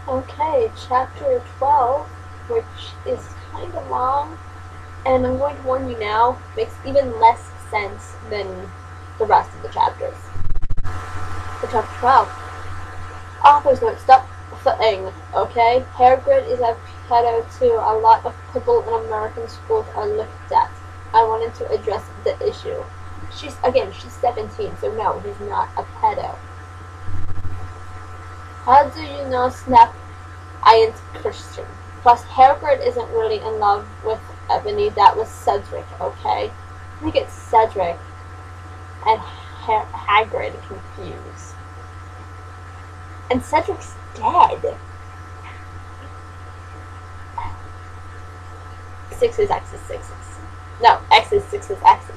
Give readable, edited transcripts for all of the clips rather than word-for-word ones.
Okay, chapter 12, which is kind of long, and I'm going to warn you now, makes even less sense than the rest of the chapters. For chapter 12, author's note, stop thing, okay? Hair grid is a pedo too. A lot of people in American schools are looked at. I wanted to address the issue. She's 17, so no, he's not a pedo. How do you know Snap I ain't Christian? Plus, Hagrid isn't really in love with Ebony. That was Cedric, okay? I think it's Cedric and Hagrid confused. And Cedric's dead. Sixes, X's, sixes. No, X's, sixes, X's.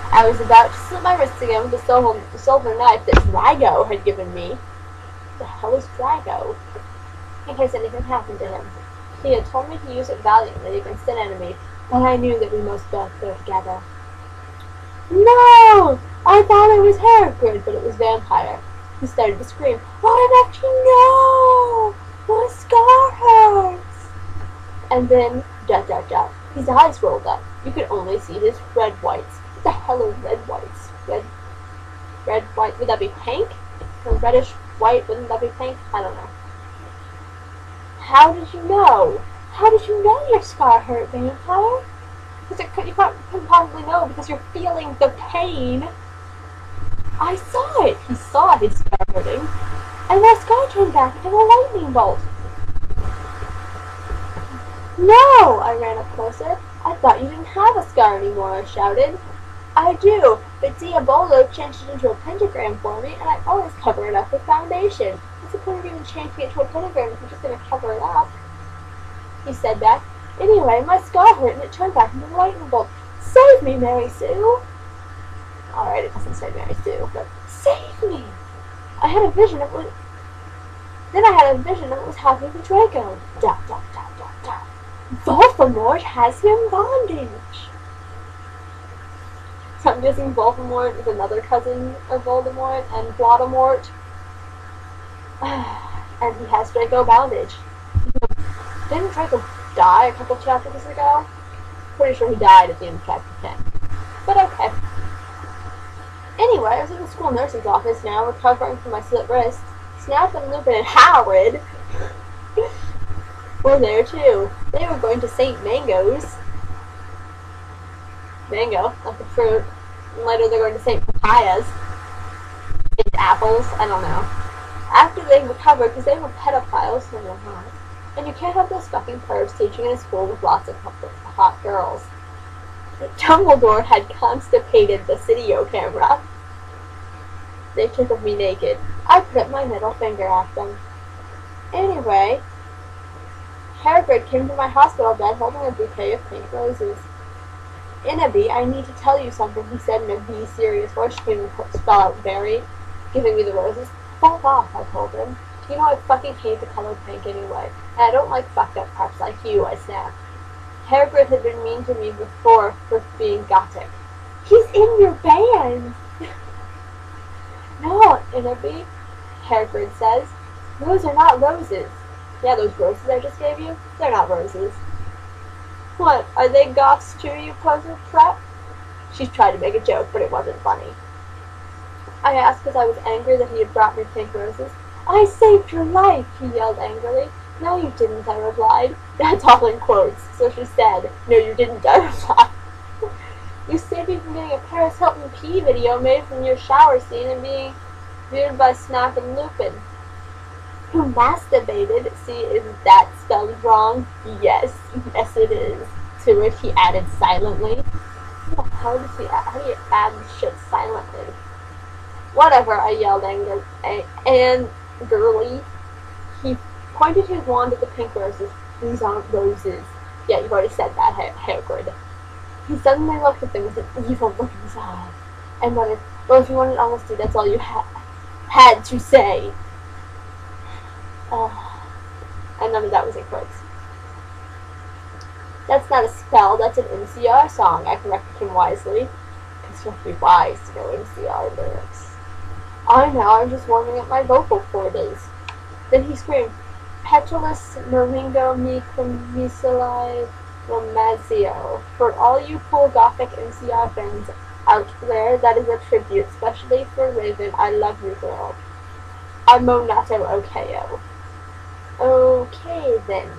I was about to slit my wrists again with the silver knife that Drago had given me. What the hell is Drago? In case anything happened to him. He had told me to use it valiantly against an enemy, but I knew that we must both go together. No! I thought it was Hagrid, but it was Vampire. He started to scream, oh, no! My scar hurts! And then, ... His eyes rolled up. You could only see his red whites. What the hell are red whites? Red white, would that be pink? Or reddish white, wouldn't that be pink? I don't know. How did you know? How did you know your scar hurt, Vampire? Because you couldn't possibly know because you're feeling the pain. I saw it. He saw his scar hurting. And my scar turned back into a lightning bolt. No! I ran up closer. I thought you didn't have a scar anymore, I shouted. I do, but Diabolo changed it into a pentagram for me, and I always cover it up with foundation. What's the point of even changing it to a pentagram if you're just going to cover it up? He said back. Anyway, my scar hurt and it turned back into a lightning bolt. Save me, Mary Sue! Alright, it doesn't say Mary Sue, but save me! I had a vision of it. Then I had a vision of what was happening to Draco. ... Voldemort has him bondage! So I'm guessing Voldemort is another cousin of Voldemort and Voldemort. And he has Draco bondage. Didn't Draco die a couple chapters ago? Pretty sure he died at the end of chapter 10. But okay. Anyway, I was in the school nurse's office now, recovering from my slit wrist. Snap and Lupin and Howard were there too. They were going to St. Mango's. Mango, not the fruit. And later they're going to St. Papayas. St. Apples, I don't know. After they recovered, because they were pedophiles, and they're not. And you can't have those fucking pervs teaching in a school with lots of hot girls. Dumbledore had constipated the video camera. They took of me naked. I put up my middle finger at them. Anyway, Hagrid came to my hospital bed holding a bouquet of pink roses. Innaby, I need to tell you something, he said in a B-serious voice. She couldn't spell out very, giving me the roses. Fuck off, I told him. You know I fucking hate the color pink anyway, and I don't like fucked up parts like you, I snapped. Hagrid had been mean to me before for being gothic. He's in your band! No, Innaby, Hagrid says. Those are not roses. Yeah, those roses I just gave you, they're not roses. What, are they goths too, you poser prep? She tried to make a joke, but it wasn't funny. I asked because I was angry that he had brought me pink roses. I saved your life, he yelled angrily. No, you didn't, I replied. That's all in quotes. So she said, no, you didn't, I replied. You saved me from getting a Paris Hilton pee video made from your shower scene and being viewed by Snap and Lupin. Who masturbated? See, is that spelled wrong? Yes, yes it is. To which he added silently. How do you add shit silently? Whatever, I yelled angrily. He pointed his wand at the pink roses. These aren't roses. Yeah, you've already said that, Hagrid. He suddenly looked at them with an evil look in his eye and muttered, well, if you wanted honesty, that's all you had to say. And none of that was in quotes. That's not a spell, that's an NCR song, I corrected him wisely. Because you have to be wise to know NCR lyrics. I know, I'm just warming up my vocal cords. Then he screamed, Petrolus Moringo mi commisili Romazio. For all you cool Gothic NCR fans out there, that is a tribute, especially for Raven. I love you, girl. Amo nato okeo. Okay, then.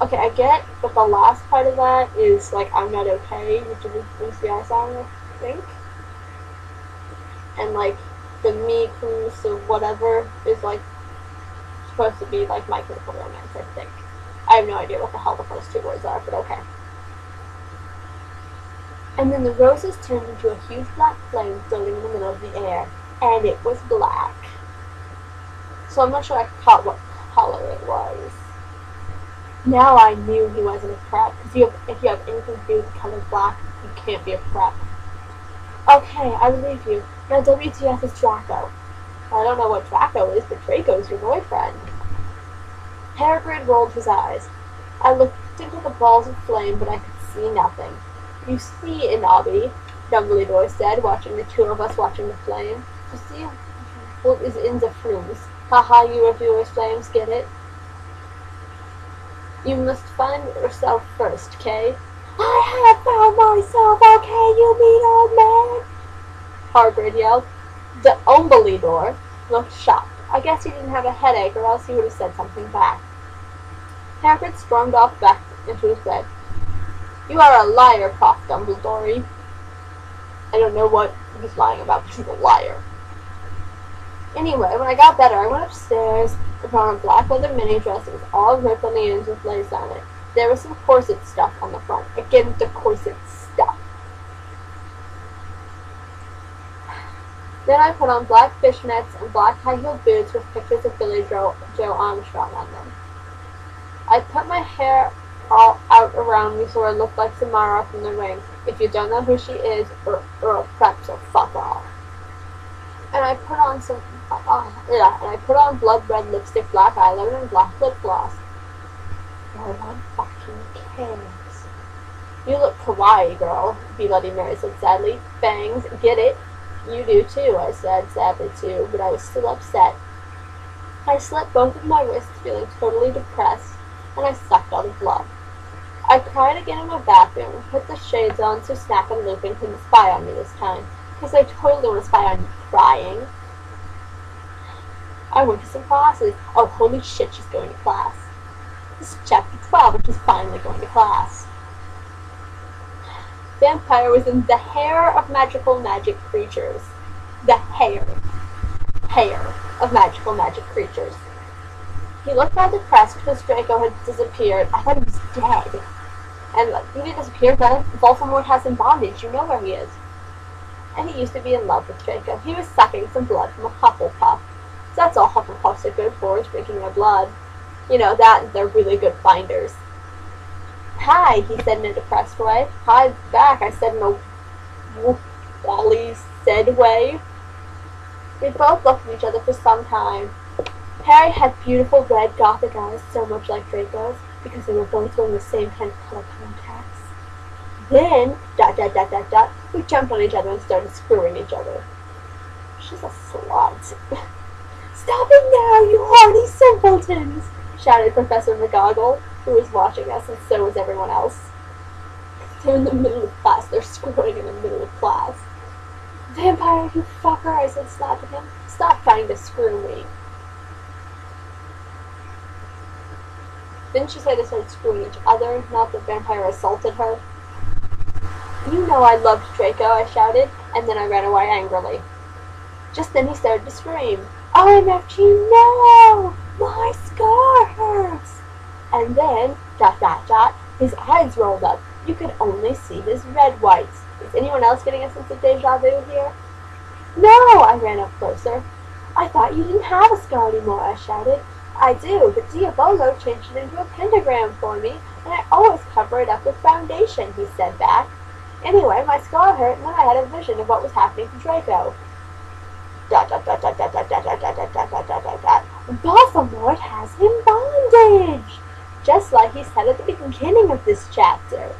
Okay, I get that the last part of that is, like, I'm not okay, which is an NCR song, I think. And, like, the me cruise or whatever is, like, supposed to be, like, My Chemical Romance, I think. I have no idea what the hell the first two words are, but okay. And then the roses turned into a huge black flame floating in the middle of the air, and it was black. So I'm not sure I caught what color it was. Now I knew he wasn't a prep, because if you have anything to do with the color black, you can't be a prep. Okay, I believe you. Now WTF is Draco. I don't know what Draco is, but Draco's your boyfriend. Peregrine rolled his eyes. I looked into the balls of flame, but I could see nothing. You see, Inabi, Dumbledore said, watching the two of us watching the flame. You see what is in the flames. Haha, you reviewers flames, get it? You must find yourself first, Kay. I have found myself, okay, you mean old man? Hagrid yelled. The Dumbledore looked shocked. I guess he didn't have a headache, or else he would have said something back. Hagrid stormed off back into his bed. You are a liar, Prof. Dumbledore. I don't know what he's lying about, but he's a liar. Anyway, when I got better, I went upstairs and found a black leather mini dress that was all ripped on the ends with lace on it. There was some corset stuff on the front. Again, the corset stuff. Then I put on black fishnets and black high-heeled boots with pictures of Billy Joe Armstrong on them. I put my hair all out around me so I looked like Samara from The Ring. If you don't know who she is, or a prep, so fuck off. And I put on and I put on blood red lipstick, black eyeliner, and black lip gloss. No one fucking cares. You look kawaii, girl, Bloody Mary said sadly. Bangs, get it? You do too, I said sadly too, but I was still upset. I slit both of my wrists, feeling totally depressed, and I sucked all the blood. I cried again in my bathroom and put the shades on so Snap and Lupin couldn't spy on me this time, because they totally want to spy on you crying. I went to some classes. Oh, holy shit, she's going to class. This is chapter 12, and she's finally going to class. Vampire was in the hair of magical magic creatures. The hair of magical magic creatures. He looked rather depressed because Draco had disappeared. I thought he was dead. And he didn't disappear, but Voldemort has him bondage. You know where he is. And he used to be in love with Draco. He was sucking some blood from a Hufflepuff. So that's all Hufflepuffs are good for, is drinking their blood. You know, that and they're really good finders. Hi, he said in a depressed way. Hi back, I said in a Wally said way. We both looked at each other for some time. Harry had beautiful red gothic eyes, so much like Draco's, because they were both wearing the same kind of color contacts. Then, ... we jumped on each other and started screwing each other. She's a slut. Stop it now, you horny simpletons! Shouted Professor McGoggle, who was watching us, and so was everyone else. They're in the middle of class. They're screwing in the middle of class. Vampire, you fucker, I said, slapping him. Stop trying to screw me. Didn't she say they started screwing each other, not that Vampire assaulted her? You know I loved Draco, I shouted, and then I ran away angrily. Just then he started to scream. OMFG, no! My scar hurts! And then, ... his eyes rolled up. You could only see his red whites. Is anyone else getting a sense of deja vu here? No! I ran up closer. I thought you didn't have a scar anymore, I shouted. I do, but Diabolo changed it into a pentagram for me, and I always cover it up with foundation, he said back. Anyway, my scar hurt, and then I had a vision of what was happening to Draco. ... Voldemort has him bondage! Just like he said at the beginning of this chapter.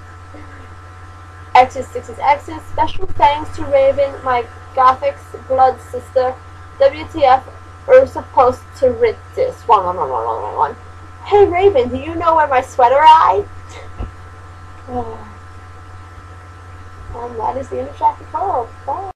X's, special thanks to Raven, my Gothic's blood sister. WTF, We're supposed to read this. One. Hey Raven, do you know where my sweater is? And that is the end of chapter 12. Bye.